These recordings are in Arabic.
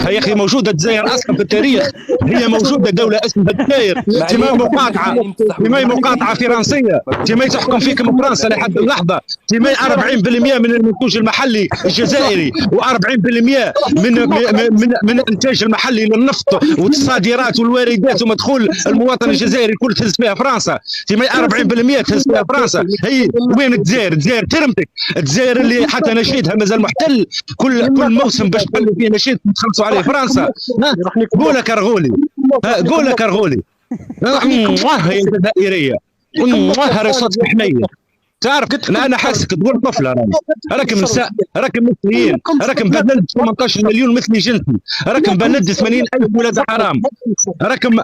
يا اخي موجوده الجزائر اصلا في التاريخ، هي موجوده دوله اسمها الجزائر، تما مقاطعه فرنسيه، تما تحكم فيكم فرنسا لحد اللحظه، تما 40% من المنتوج المحلي الجزائري و40% من الانتاج المحلي للنفط والصادرات والواردات ومدخول المواطن الجزائري كل تهز فيها فرنسا، تما 40% تهز فيها فرنسا. هي وين الجزائر؟ الجزائر ترمتك، الجزائر اللي حتى نشيدها مازال محتل، كل موسم باش تحلوا فيه نشيد تخلصوا عليه فرنسا. قولها كرغولي، قولها كرغولي، هي الجزائريه، رصاص حنيه. تعرف انا حاسك تقول طفله، راكم نساء، راكم مثليين، راكم بلد 18 مليون مثلي جنسي، راكم بلد 80,000 ولاده حرام،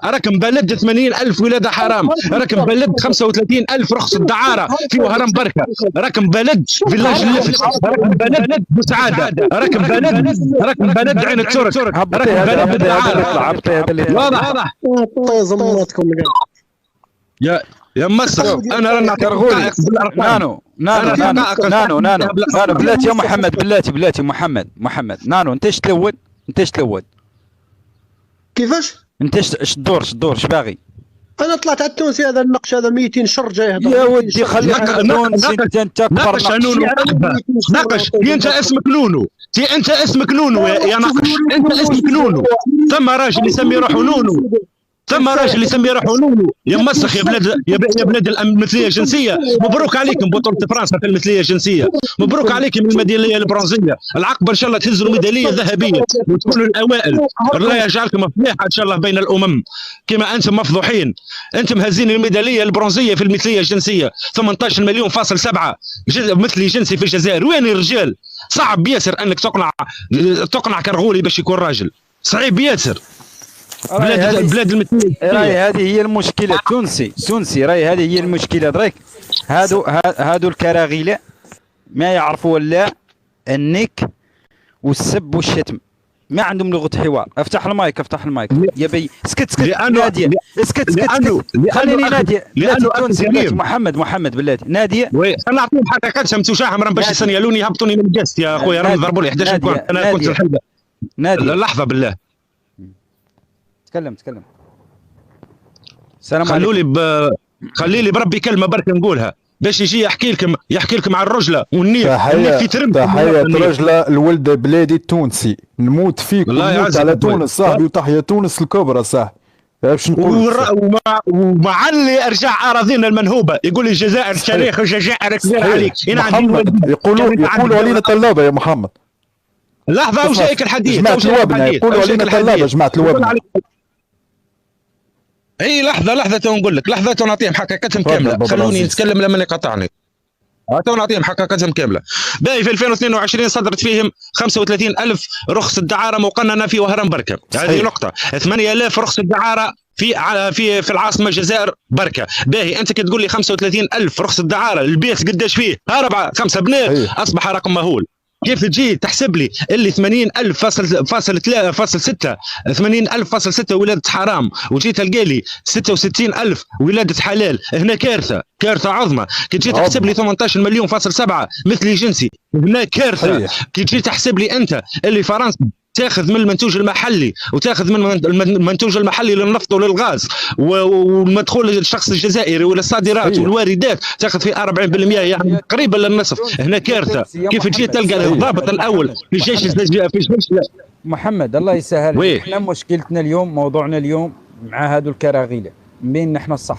راكم بلد 80,000 ولاده حرام، راكم بلد 35,000 رخصه دعاره في وهران بركه، راكم بلد فيلاج اللفت، راكم بلد بوسعاده، راكم بلد عين الترك، راكم بلد الدعاره. واضح يا مسخ. انا رانا نعطيك نانو بلاتي يا محمد، بلاتي محمد نانو، انت اش تلون كيفاش انت اش تدور اش باغي؟ انا طلعت على التونسي، هذا النقش هذا 200 شر جاي يهضر يا ودي خليك التونسي، انت اكبر ناقش. انت اسمك نونو، انت اسمك نونو يا ناقش، انت اسمك نونو. ثم راجل يسمي روحه نونو، ثم راجل يسمي روحه نونو. يا مسخ يا بلاد، يا بلاد المثليه الجنسيه، مبروك عليكم بطوله فرنسا في المثليه الجنسيه، مبروك عليكم الميداليه البرونزيه، العقبه ان شاء الله تهزوا الميداليه الذهبيه وتكونوا الاوائل، الله يجعلكم فضيحه ان شاء الله بين الامم كما انتم مفضوحين. انتم هازين الميداليه البرونزيه في المثليه الجنسيه 18 مليون فاصل 7 مثلي جنسي في الجزائر. وين الرجال؟ صعب ياسر انك تقنع كرغولي باش يكون راجل، صعيب ياسر. بلاد المثليه راهي هذه هي المشكله. تونسي راهي هذه هي المشكله. دريك هادو الكراغيله ما يعرفوا ولا النك والسب والشتم، ما عندهم لغه حوار. افتح المايك يا بي. اسكت ناديه، اسكت خليني ناديه. بلاتي محمد بلاتي ناديه. وي انا نعطيهم حقيقتهم توشاهم راهم باش يسنيالوني يهبطوني من الجاست يا خويا، راهم يضربوا لي 11 بوان. انا كنت الحلقه لحظه بالله. تكلم. السلام عليكم. خلي لي بربي كلمه برك نقولها باش يجي يحكي لكم على الرجله والنيف. تحيه رجله الولد بلادي التونسي، نموت فيك ونموت على تونس صاحبي، وتحيه تونس الكبرى صاحبي. باش نقول ومع اللي ارجع اراضينا المنهوبه يقول لي الجزائر تاريخ والجزائر كبير عليك. يقولوا علينا طلابه يا محمد. لحظه وجايك الحديث، جماعه الوابنه يقولوا علينا طلابه جماعه الوابنه. اي لحظه تو نقول لك، لحظه تو نعطيهم حقيقتهم كامله، خلوني نتكلم لما يقطعني. تو نعطيهم حقيقتهم كامله. باهي في 2022 صدرت فيهم 35,000 رخصه دعاره مقننه في وهران بركه، هذه نقطه. 8,000 رخصه دعاره في العاصمه الجزائر بركه. باهي انت كي تقول لي 35,000 رخصه دعاره، البيت قداش فيه؟ 4 5 بنات، اصبح رقم مهول. كيف تجي تحسب لي اللي 80,000.6 80,000.6 ولادة حرام، وجيت تلقى لي 66,000 ولادة حلال؟ هنا كارثة عظمى. كي تجي تحسب لي 18 مليون فاصل 7 مثلي جنسي، هنا كارثة. كي تجي تحسب لي انت اللي فرنسا تاخذ من المنتوج المحلي وتاخذ من المنتوج المحلي للنفط وللغاز والمدخول الشخص الجزائري والصادرات والواردات تاخذ فيه 40%، يعني قريبا للنصف. هنا كارثه. كيف تجي تلقى الضابط الاول في الجيش محمد الله يسهل. احنا مشكلتنا اليوم، موضوعنا اليوم مع هذو الكراغيله، بين نحن الصح